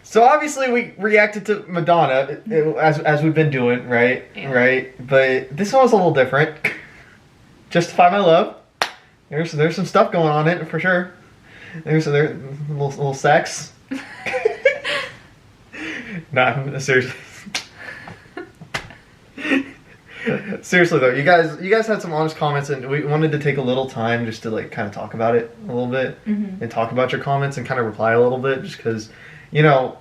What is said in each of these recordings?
So obviously we reacted to Madonna as we've been doing, right? Yeah. Right. But this one was a little different. Justify My Love. There's some stuff going on in it for sure. There's a little sex. Nah, seriously. Seriously though, you guys had some honest comments, and we wanted to take a little time just to like kind of talk about it a little bit, and talk about your comments and kind of reply a little bit, just because, you know,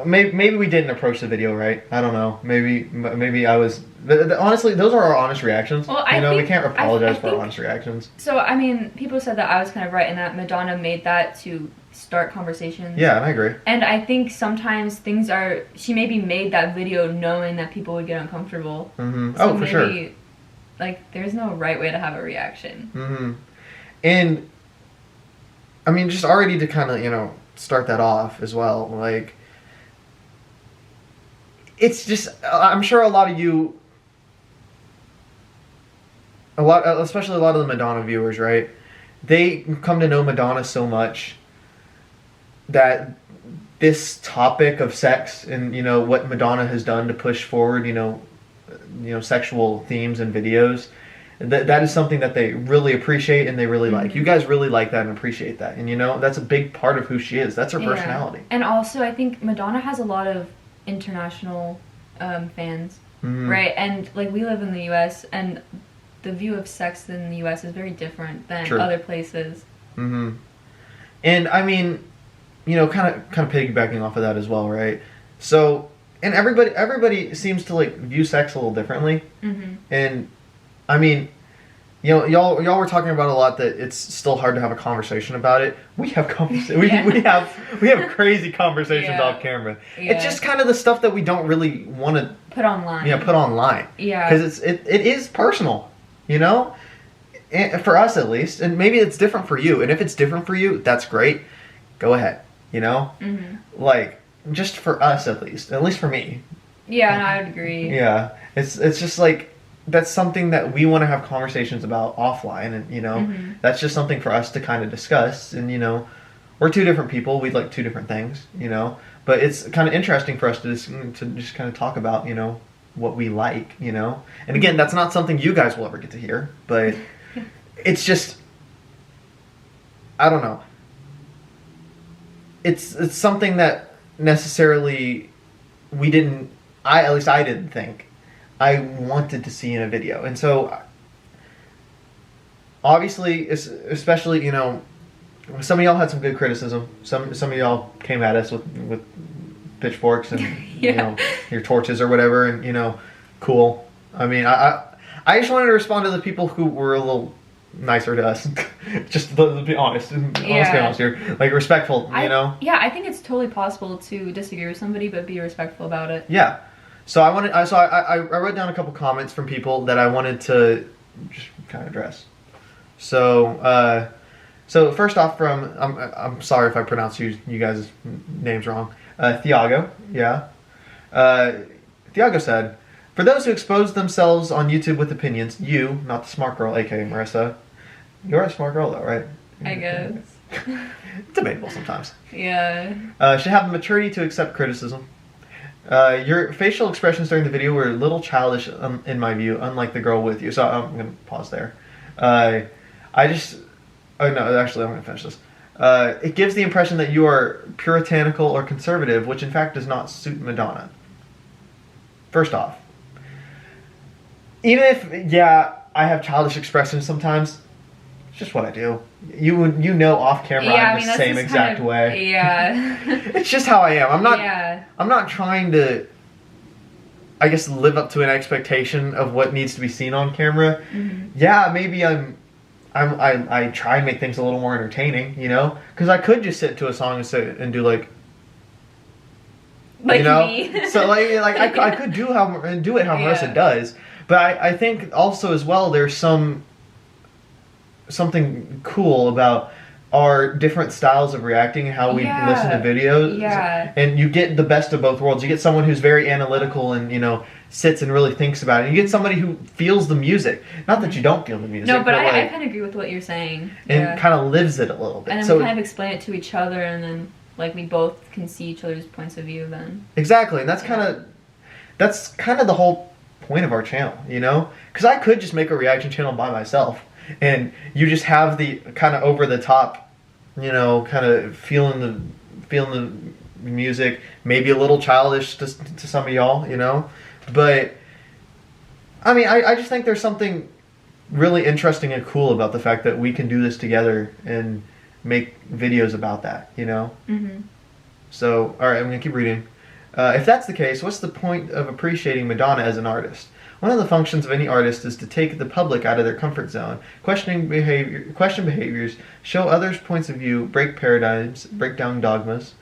maybe we didn't approach the video right. I don't know. Maybe I was. Honestly, those are our honest reactions. Well, we can't apologize for our honest reactions. So I mean, people said that I was kind of right in that Madonna made that to start conversations. Yeah, and I agree. And I think sometimes she maybe made that video knowing that people would get uncomfortable. Mm-hmm. So Oh, for sure. Like, there's no right way to have a reaction. Mm-hmm. And I mean, just already to kind of, you know, start that off as well, like, it's just, I'm sure a lot of you, especially a lot of the Madonna viewers, right? They come to know Madonna so much that this topic of sex and, you know, what Madonna has done to push forward, you know, sexual themes and videos, that is something that they really appreciate and they really like. You guys really like that and appreciate that, and, you know, that's a big part of who she is. That's her personality. And also, I think Madonna has a lot of international fans, right? And like, we live in the U.S. and the view of sex in the U.S. is very different than other places. And I mean, you know, kind of piggybacking off of that as well, right? So, and everybody seems to like view sex a little differently. And I mean, you know, y'all were talking about a lot that it's still hard to have a conversation about it. We have we have crazy conversations off camera. It's just kind of the stuff that we don't really want to put online. Yeah, put online. Yeah, because it is personal, you know, and for us at least, and maybe it's different for you. And if it's different for you, that's great. Go ahead, you know, like, just for us at least for me. Yeah, and I would agree. Yeah, it's just like, that's something that we want to have conversations about offline, and, you know, that's just something for us to kind of discuss. And, you know, we're two different people. We like two different things, you know, but it's kind of interesting for us to just kind of talk about, you know, what we like, you know. And again, that's not something you guys will ever get to hear, but it's just, I don't know. It's something that necessarily at least I didn't think I wanted to see in a video. And so, obviously, especially, you know, some of y'all had some good criticism. Some of y'all came at us with pitchforks and you know, your torches or whatever, and, you know, cool. I mean, I just wanted to respond to the people who were a little nicer to us. Just to be honest. Let's be honest here. Like, respectful, you know? Yeah, I think it's totally possible to disagree with somebody, but be respectful about it. Yeah. So I wrote down a couple comments from people that I wanted to just kind of address. So first off, from I'm sorry if I pronounce you guys' names wrong. Thiago, Thiago said, "For those who expose themselves on YouTube with opinions, you, not the smart girl, aka Marissa, you're a smart girl though, right? I guess. Debatable sometimes. Yeah. Should have the maturity to accept criticism. Your facial expressions during the video were a little childish, in my view, unlike the girl with you." So I'm going to pause there. I'm going to finish this. It gives the impression that you are puritanical or conservative, which in fact does not suit Madonna. First off, even if, I have childish expressions sometimes, it's just what I do. You know, off camera, I'm the same exact way. Yeah. It's just how I am. I'm not trying to, I guess, live up to an expectation of what needs to be seen on camera. Yeah, maybe I try and make things a little more entertaining, you know, because I could just sit to a song and do like you know, me. So like I could do it how Marissa does, but I think also as well there's something cool about our different styles of reacting and how we listen to videos. And you get the best of both worlds. You get someone who's very analytical and, you know, sits and really thinks about it. And you get somebody who feels the music. Not that you don't feel the music. No, but I kind of agree with what you're saying. And kind of lives it a little bit. And then we kind of explain it to each other, and then like we both can see each other's points of view then. Exactly, and that's kind of the whole point of our channel, you know? Because I could just make a reaction channel by myself, and you just have the kind of over the top, you know, kind of feeling the music, maybe a little childish to some of y'all, you know? But, I mean, I just think there's something really interesting and cool about the fact that we can do this together and make videos about that, you know? Mm-hmm. So, alright, I'm going to keep reading. If that's the case, what's the point of appreciating Madonna as an artist? One of the functions of any artist is to take the public out of their comfort zone, question behaviors, show others' points of view, break paradigms, break down dogmas.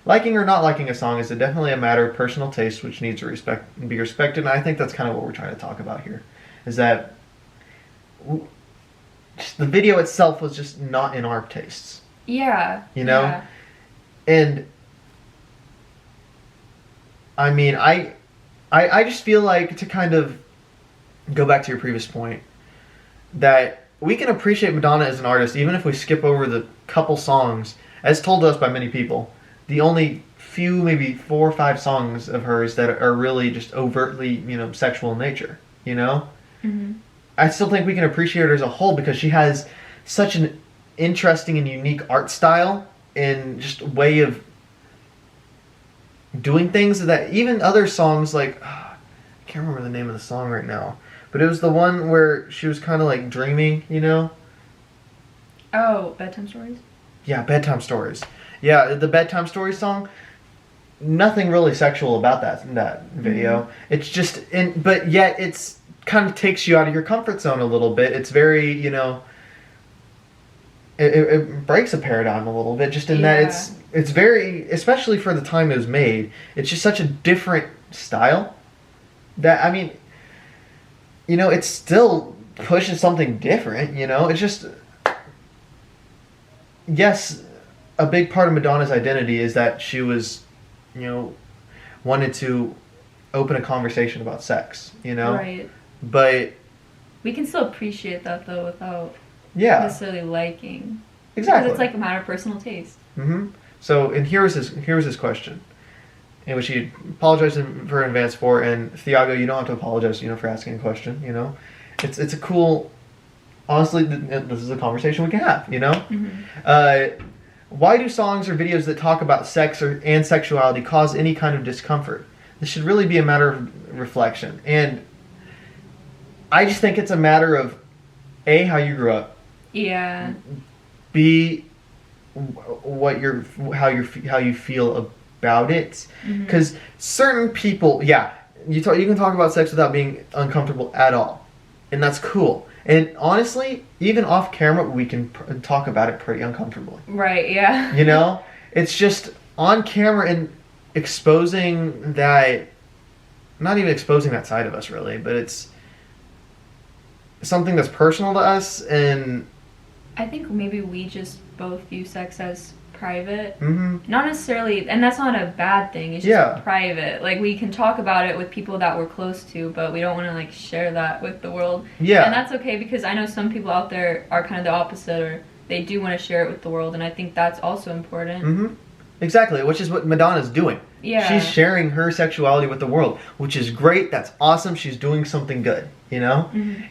Liking or not liking a song is definitely a matter of personal taste, which needs to be respected, and I think that's kind of what we're trying to talk about here, is that just the video itself was just not in our tastes. Yeah. You know? Yeah. And I mean, I just feel like, to kind of go back to your previous point, that we can appreciate Madonna as an artist even if we skip over the couple songs, as told to us by many people. The only few, maybe 4 or 5 songs of hers that are really just overtly, you know, sexual in nature, you know? Mm-hmm. I still think we can appreciate her as a whole because she has such an interesting and unique art style and just way of doing things that even other songs like, I can't remember the name of the song right now, but it was the one where she was kind of like dreaming, you know? Oh, Bedtime Stories? Yeah, Bedtime Stories. Yeah, the Bedtime Stories song, nothing really sexual about that video. Mm-hmm. It's just, but yet it's kind of takes you out of your comfort zone a little bit. It's very, you know, it breaks a paradigm a little bit, just in that it's very, especially for the time it was made, it's just such a different style that, I mean, you know, it still pushes something different, you know? It's just, yes, a big part of Madonna's identity is that she was, you know, wanted to open a conversation about sex, you know? Right. But we can still appreciate that, though, without necessarily liking. Exactly. Because it's like a matter of personal taste. Mm-hmm. So, and here was his question, in which he apologized for in advance for, and Thiago, you don't have to apologize, you know, for asking a question, you know? It's a cool, honestly, this is a conversation we can have, you know? Mm-hmm. Why do songs or videos that talk about sex and sexuality cause any kind of discomfort? This should really be a matter of reflection. And I just think it's a matter of A, how you grew up. Yeah. B, how you feel about it. Because certain people, you can talk about sex without being uncomfortable at all, and that's cool. And honestly, even off camera, we can talk about it pretty uncomfortably. Right, yeah. You know? It's just on camera and exposing that, not even exposing that side of us, really, but it's something that's personal to us, and I think maybe we just both view sex as private. Mm-hmm. Not necessarily, and that's not a bad thing, it's just private. Like, we can talk about it with people that we're close to, but we don't want to, like, share that with the world. Yeah. And that's okay, because I know some people out there are kind of the opposite, or they do want to share it with the world, and I think that's also important. Mm-hmm. Exactly, which is what Madonna's doing. Yeah. She's sharing her sexuality with the world, which is great, that's awesome, she's doing something good, you know? Mm-hmm.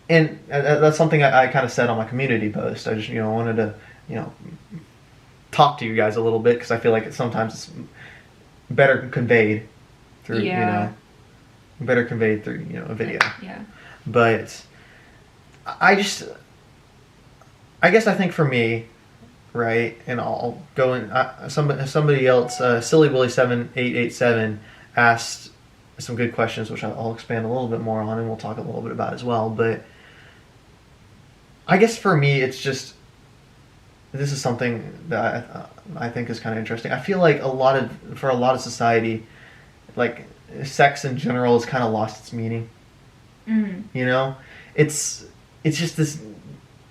And that's something I kind of said on my community post. I just, you know, wanted to, you know, talk to you guys a little bit, because I feel like sometimes it's better conveyed through, you know, a video. Yeah. But I guess I think for me, right, and I'll go in, somebody else, Silly Willy 7887 asked some good questions, which I'll expand a little bit more on, and we'll talk a little bit about as well. But I guess for me, it's just, this is something that I think is kind of interesting. I feel like for a lot of society, like, sex in general has kind of lost its meaning. Mm-hmm. You know, it's just this.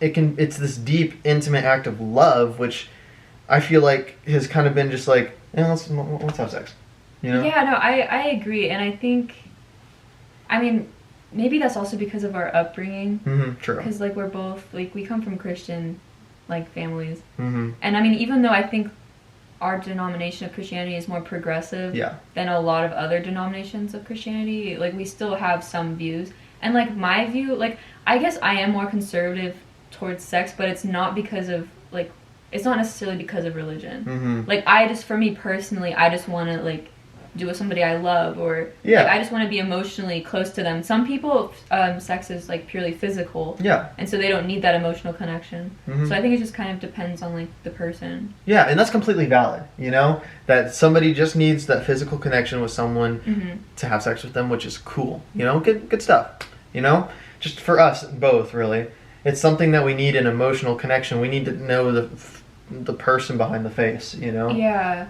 It's this deep, intimate act of love, which I feel like has kind of been just like, let's have sex. You know? Yeah, no, I agree, and I think, I mean, maybe that's also because of our upbringing. Mm-hmm, true. Because, like, we're both, like, we come from Christian, like, families. Mm-hmm. And, I mean, even though I think our denomination of Christianity is more progressive than a lot of other denominations of Christianity. Like, we still have some views. And, like, my view, like, I guess I am more conservative towards sex, but it's not because of, like, it's not necessarily because of religion. Like, for me personally, I just want to, like, do with somebody I love, or like, I just want to be emotionally close to them. Some people, sex is like purely physical, and so they don't need that emotional connection. So I think it just kind of depends on like the person. Yeah, and that's completely valid. You know, that somebody just needs that physical connection with someone to have sex with them, which is cool. You know, good stuff. You know, just for us both, really, it's something that we need, an emotional connection. We need to know the person behind the face, you know.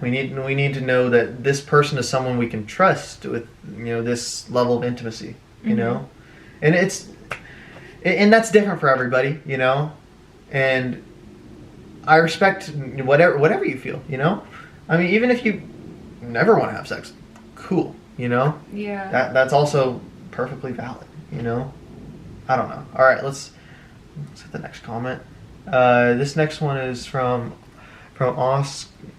We need to know that this person is someone we can trust with, you know, this level of intimacy, you know. And that's different for everybody, you know. And I respect whatever you feel, you know. I mean, even if you never want to have sex, cool, you know. That's also perfectly valid, you know. I don't know. All right, let's hit the next comment. This next one is from Oscar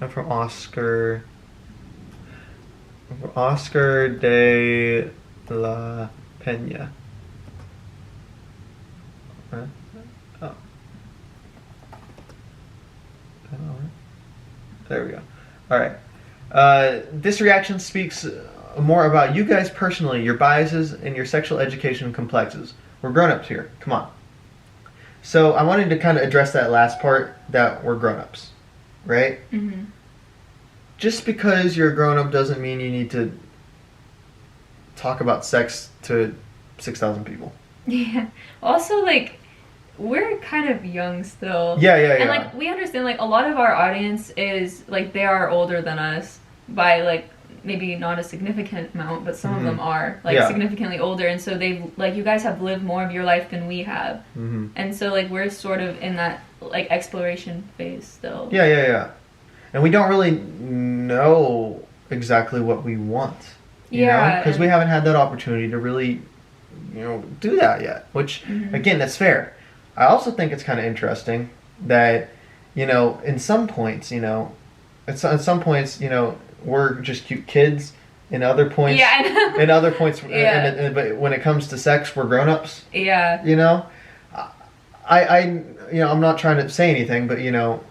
de la Peña. Oh. There we go. All right. This reaction speaks more about you guys personally, your biases, and your sexual education complexes. We're grown-ups here. Come on. So I wanted to kind of address that last part, that we're grown-ups, right? Just because you're a grown-up doesn't mean you need to talk about sex to 6,000 people. Yeah. Also, like, we're kind of young still. Yeah. And, like, we understand, like, a lot of our audience is, like, they are older than us by, like, maybe not a significant amount, but some of them are, like, significantly older, and so they've, like, you guys have lived more of your life than we have. And so, like, we're sort of in that, like, exploration phase still. Yeah. And we don't really know exactly what we want, you know? Because we haven't had that opportunity to really, you know, do that yet, which, again, that's fair. I also think it's kind of interesting that, you know, in some points, you know, we're just cute kids. In other points, but when it comes to sex, we're grown-ups. You know, I'm not trying to say anything, but you know,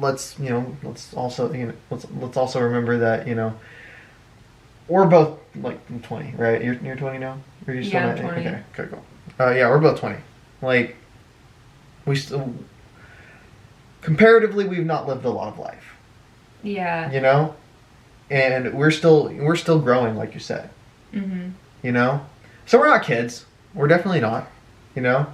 let's also remember that, you know, we're both like 20, right? You're 20 now. Or are you still I'm 20. Okay, cool. We're both 20. Like, we still, comparatively, we've not lived a lot of life. You know, and we're still growing, like you said. You know, so we're not kids. We're definitely not. You know,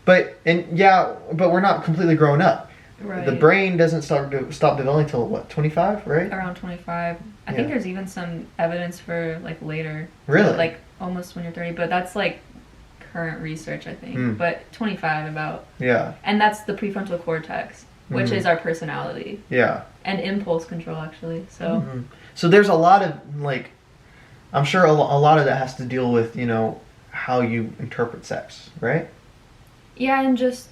but we're not completely grown up. Right. The brain doesn't stop developing till what, 25, right? Around 25. I think there's even some evidence for like later. Really? Like almost when you're 30, but that's like current research, I think. But 25 about. Yeah. And that's the prefrontal cortex, which is our personality. Yeah. And impulse control, actually. So. So there's a lot of, like, I'm sure a lot of that has to deal with, you know, how you interpret sex, right? Yeah, and just,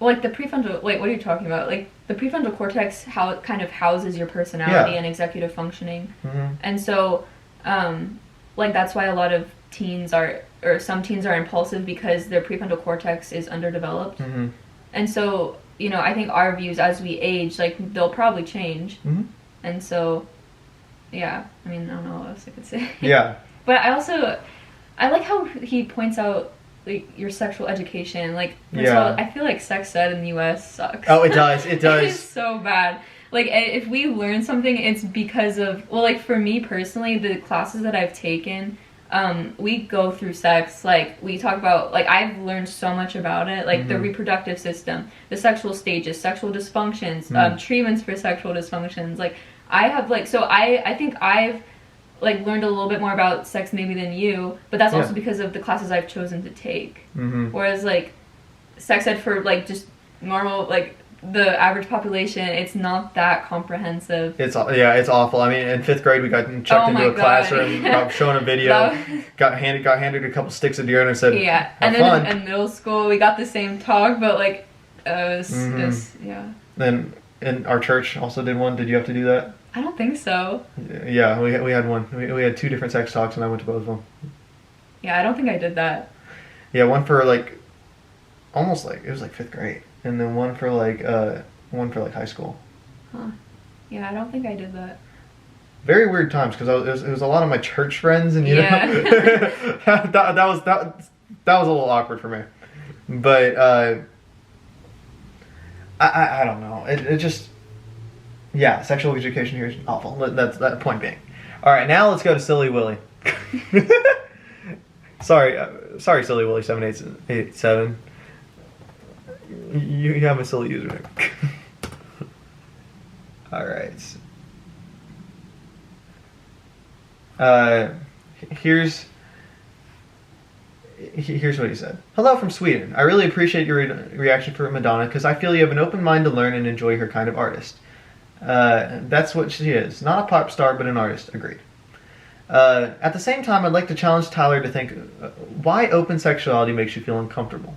like, the prefrontal, wait, what are you talking about? Like, the prefrontal cortex, how it kind of houses your personality and executive functioning. And so, like, that's why a lot of teens are, or some teens are impulsive, because their prefrontal cortex is underdeveloped. And so, you know, I think our views as we age, like, they'll probably change. And so, yeah, I mean, I don't know what else I could say. Yeah. But I like how he points out, like, your sexual education. Like, first of all, I feel like sex ed in the U.S. sucks. Oh, it does. It does. It's so bad. Like, if we learn something, it's because of, well, like, for me personally, the classes that I've taken, we go through sex. Like, we talk about, like, I've learned so much about it, like the reproductive system, the sexual stages, sexual dysfunctions, treatments for sexual dysfunctions. Like, I have, like, so I think I've, like, learned a little bit more about sex maybe than you, but that's also because of the classes I've chosen to take. Whereas, like, sex ed for, like, just normal, like, the average population, it's not that comprehensive. It's awful. I mean, in 5th grade, we got checked into a classroom, got shown a video, got handed a couple sticks of deodorant and said, have and then fun. In middle school, we got the same talk, but, like, it was Then in our church also did one. Did you have to do that? I don't think so. Yeah, we had one. We had 2 different sex talks, and I went to both of them. Yeah, I don't think I did that. Yeah, one for like almost like it was like 5th grade, and then one for like high school. Huh. Yeah, I don't think I did that. Very weird times because it was a lot of my church friends, and you know that was a little awkward for me. But I don't know. It just sexual education here is awful. That's that point being. All right, now let's go to Silly Willy. Sorry, Silly Willy 7887. You have a silly username. All right. Here's what he said. Hello from Sweden. I really appreciate your reaction for Madonna because I feel you have an open mind to learn and enjoy her kind of artist. That's what she is. Not a pop star, but an artist. Agreed. At the same time, I'd like to challenge Tyler to think why open sexuality makes you feel uncomfortable.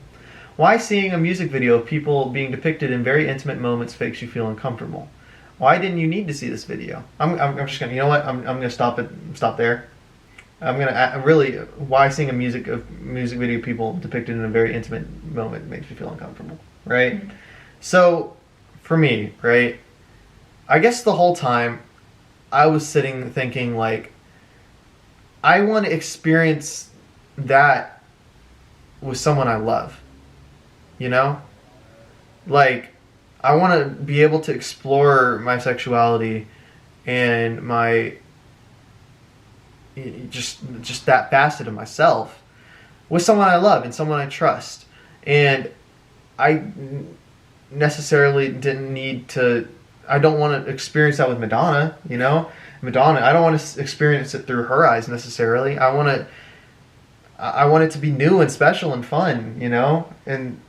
Why seeing a music video of people being depicted in very intimate moments makes you feel uncomfortable. Why didn't you need to see this video? I'm just gonna, you know what? I'm gonna stop there. I'm gonna really, why seeing a music video of people depicted in a very intimate moment makes you feel uncomfortable, right? Mm-hmm. So, for me, right, I guess the whole time I was sitting thinking like, I want to experience that with someone I love, you know? Like, I want to be able to explore my sexuality and my just that facet of myself with someone I love and someone I trust. And I necessarily didn't need to, I don't want to experience that with Madonna, you know? Madonna, I don't want to experience it through her eyes necessarily. I want it to be new and special and fun, you know? And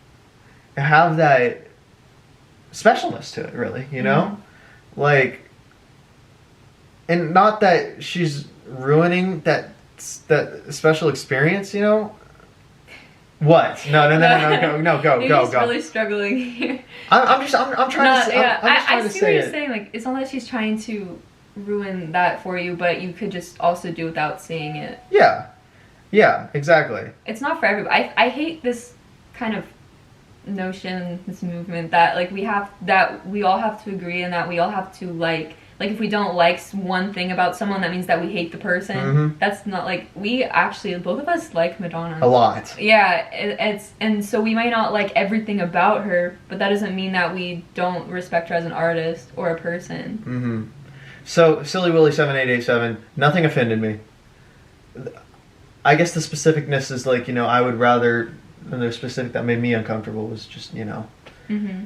have that specialness to it, really, you know? Mm-hmm. Like, and not that she's ruining that special experience, you know? What? No, go. He's really struggling here. I'm trying to say. Yeah, I see what you're saying. Like, it's not that she's trying to ruin that for you, but you could just also do without seeing it. Yeah, exactly. It's not for everybody. I hate this kind of notion, this movement that like we all have to agree and that we all have to like if we don't like one thing about someone, that means that we hate the person. Mm-hmm. That's not like, we actually, both of us like Madonna a lot. Yeah, and so we might not like everything about her, but that doesn't mean that we don't respect her as an artist or a person. Mm-hmm. So, Silly Willy 7887, nothing offended me. I guess the specificness is like, you know, I would rather, the specific that made me uncomfortable was just, you know, mm-hmm.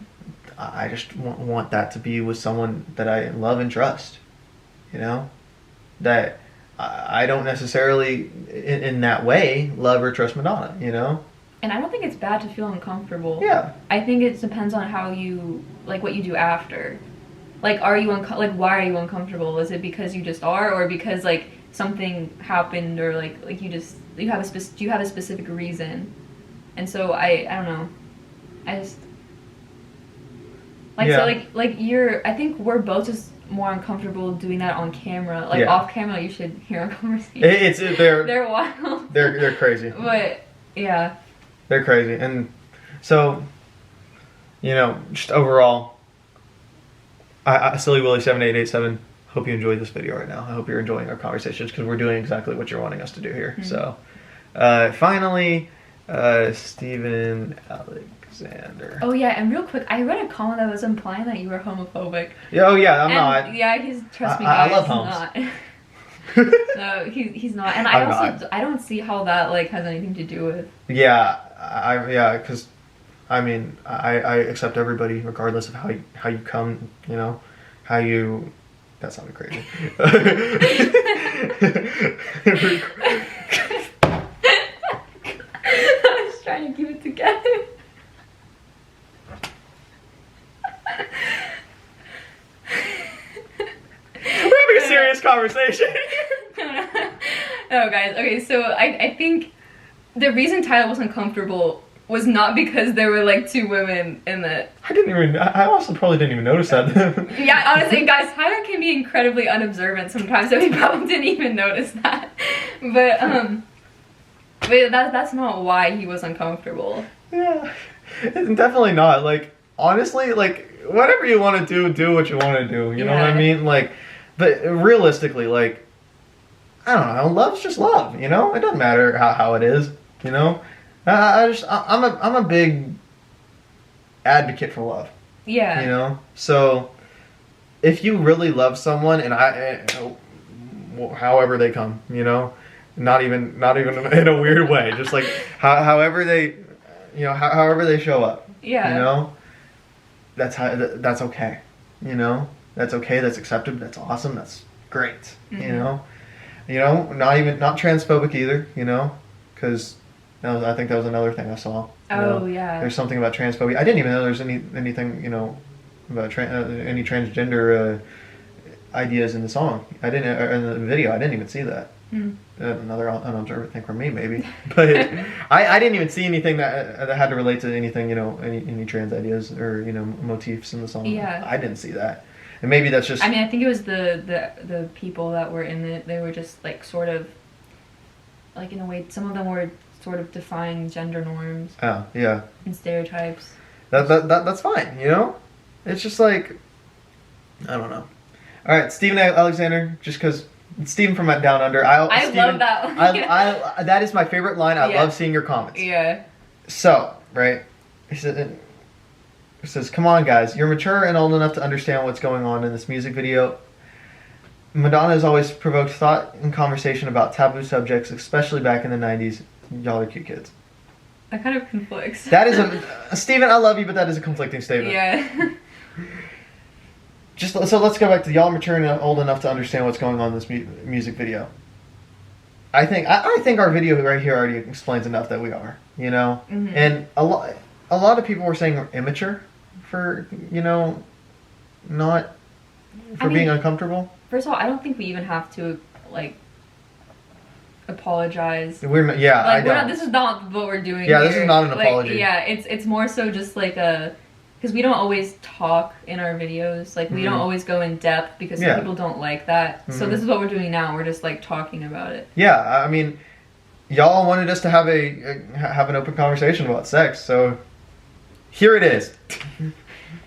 I just want that to be with someone that I love and trust, you know, that I don't necessarily in that way love or trust Madonna, you know. And I don't think it's bad to feel uncomfortable. Yeah. I think it depends on how you, like, what you do after. Like, are you why are you uncomfortable? Is it because you just are, or because like something happened, or like you have a specific reason? And so I don't know. I just like, yeah. So like I think we're both just more uncomfortable doing that on camera. Like, yeah. Off camera, you should hear our conversation. They're wild. They're crazy. But yeah. They're crazy. And so, you know, just overall, Silly Willy 7887, hope you enjoyed this video right now. I hope you're enjoying our conversations because we're doing exactly what you're wanting us to do here. Mm-hmm. So, finally, Steven Alexander. Oh yeah, and real quick, I read a comment that was implying that you were homophobic. Yeah, oh yeah, I'm not. Yeah, trust me, guys, I love homes. Not. No, he's not, and I don't see how that like has anything to do with. Yeah, because I mean, I accept everybody regardless of how you come, you know, how you. That sounded crazy. I was trying to keep it together. We're having a serious conversation. No, guys. Okay, so I think the reason Tyler wasn't comfortable was not because there were like 2 women in it. I also probably didn't even notice that. Yeah, honestly, guys, Tyler can be incredibly unobservant sometimes, so he probably didn't even notice that. But that's not why he was uncomfortable. Yeah, definitely not. Like, honestly, like, whatever you want to do what you want to do. You know what I mean? Like, but realistically, like, I don't know, love's just love, you know? It doesn't matter how it is, you know? I'm a big advocate for love. Yeah. You know? So, if you really love someone, and however they come, you know? Not even in a weird way, just like, however they, you know, however they show up. Yeah. You know? That's okay. You know? That's okay, that's accepted, that's awesome, that's great, you know? You know, not transphobic either, you know, because I think that was another thing I saw. Yeah. There's something about transphobia. I didn't even know there's anything, you know, about any transgender ideas in the song. In the video. I didn't even see that. Another unobservant thing from me, maybe. But I didn't even see anything that had to relate to anything, you know, any trans ideas or, you know, motifs in the song. Yeah. I didn't see that. And maybe that's just... I mean, I think it was the people that were in it, they were just, like, sort of, like, in a way, some of them were sort of defying gender norms. Oh, yeah. And stereotypes. That's fine, you know? It's just, like, I don't know. All right, Steven Alexander, just because... Steven from Down Under. I love that one. That is my favorite line. I love seeing your comments. Yeah. So, right, he says, come on, guys. You're mature and old enough to understand what's going on in this music video. Madonna has always provoked thought and conversation about taboo subjects, especially back in the 90s. Y'all are cute kids. That kind of conflicts. That is Steven, I love you, but that is a conflicting statement. Yeah. So let's go back to y'all mature and old enough to understand what's going on in this music video. I think our video right here already explains enough that we are, you know? And a lot of people were saying we're immature for, you know, being uncomfortable. First of all, I don't think we even have to, like, apologize. We're not, yeah, like, this is not what we're doing here. This is not an apology. Yeah, it's more so just like because we don't always talk in our videos. Like, we don't always go in depth because some people don't like that. So this is what we're doing now. We're just, like, talking about it. Yeah, I mean, y'all wanted us to have an open conversation about sex, so here it is.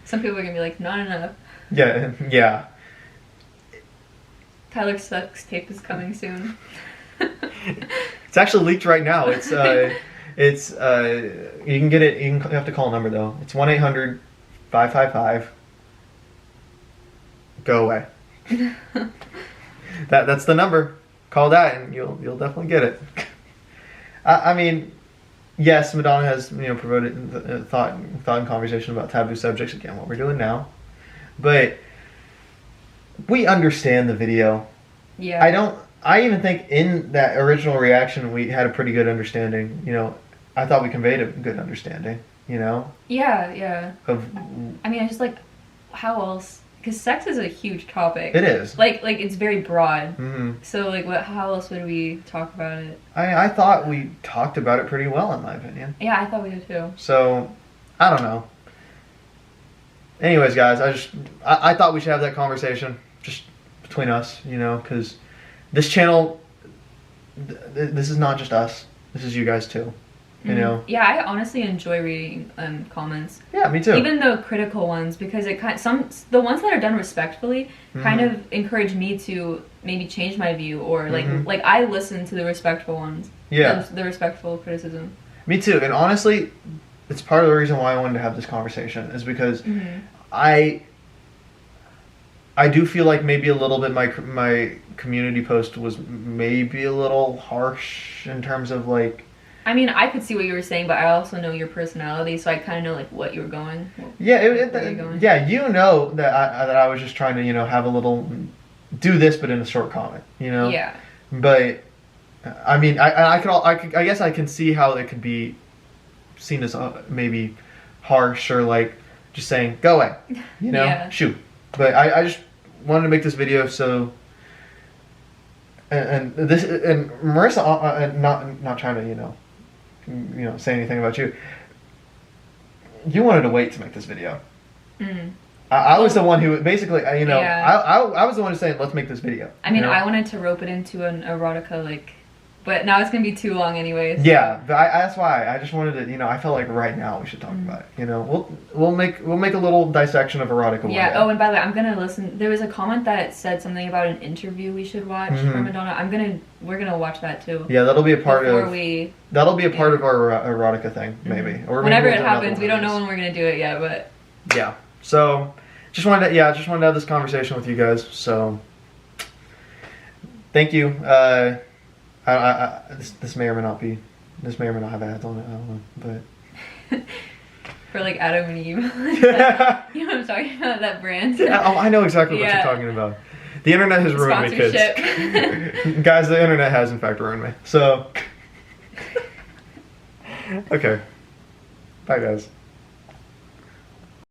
Some people are going to be like, not enough. Yeah. Tyler's sex tape is coming soon. It's actually leaked right now. It's you can get it. You have to call a number though. It's 1-800-555. Go away. That's the number. Call that and you'll definitely get it. I mean, yes, Madonna has, you know, promoted thought and conversation about taboo subjects, again, what we're doing now, but we understand the video. Yeah. I even think in that original reaction we had a pretty good understanding. You know, I thought we conveyed a good understanding. You know. Yeah. I mean, I just, like, how else? Because sex is a huge topic. It is. Like it's very broad. So, like, how else would we talk about it? I thought we talked about it pretty well, in my opinion. Yeah, I thought we did too. So, I don't know. Anyways, guys, I thought we should have that conversation just between us, you know, because this channel, this is not just us. This is you guys too. You know? Yeah, I honestly enjoy reading comments. Yeah, me too. Even the critical ones, because the ones that are done respectfully kind of encourage me to maybe change my view, or like I listen to the respectful ones. Yeah. The respectful criticism. Me too. And honestly, it's part of the reason why I wanted to have this conversation is because I do feel like maybe a little bit my community post was maybe a little harsh in terms of, like... I mean, I could see what you were saying, but I also know your personality, so I kind of know, like, what you were going. Yeah, you know that I was just trying to, you know, have a little... do this, but in a short comment, you know? Yeah. But, I mean, I guess I can see how it could be seen as maybe harsh or, like, just saying, go away, you know? Yeah. Shoot. But I just wanted to make this video so... And Marissa, not trying to, you know, say anything about you. you wanted to wait to make this video. I was the one who basically, I was the one who said, let's make this video. I mean, I wanted to rope it into an erotica, like, but now it's going to be too long anyways. Yeah, but that's why I just wanted to, I felt like right now we should talk about it. We'll make a little dissection of erotica. Yeah. Oh, and by the way, I'm going to listen. There was a comment that said something about an interview we should watch from Madonna. We're going to watch that too. Yeah, that'll be a part of our erotica thing, maybe. Or whenever it happens. We don't know when we're going to do it yet, but. Yeah. So, just wanted to have this conversation with you guys. So, thank you. This may or may not have ads on it. I don't know, but for like Adam and Eve. You know what I'm talking about? That brand. I know exactly what you're talking about. The internet has ruined me, kids. Guys, the internet has in fact ruined me. So, okay. Bye, guys.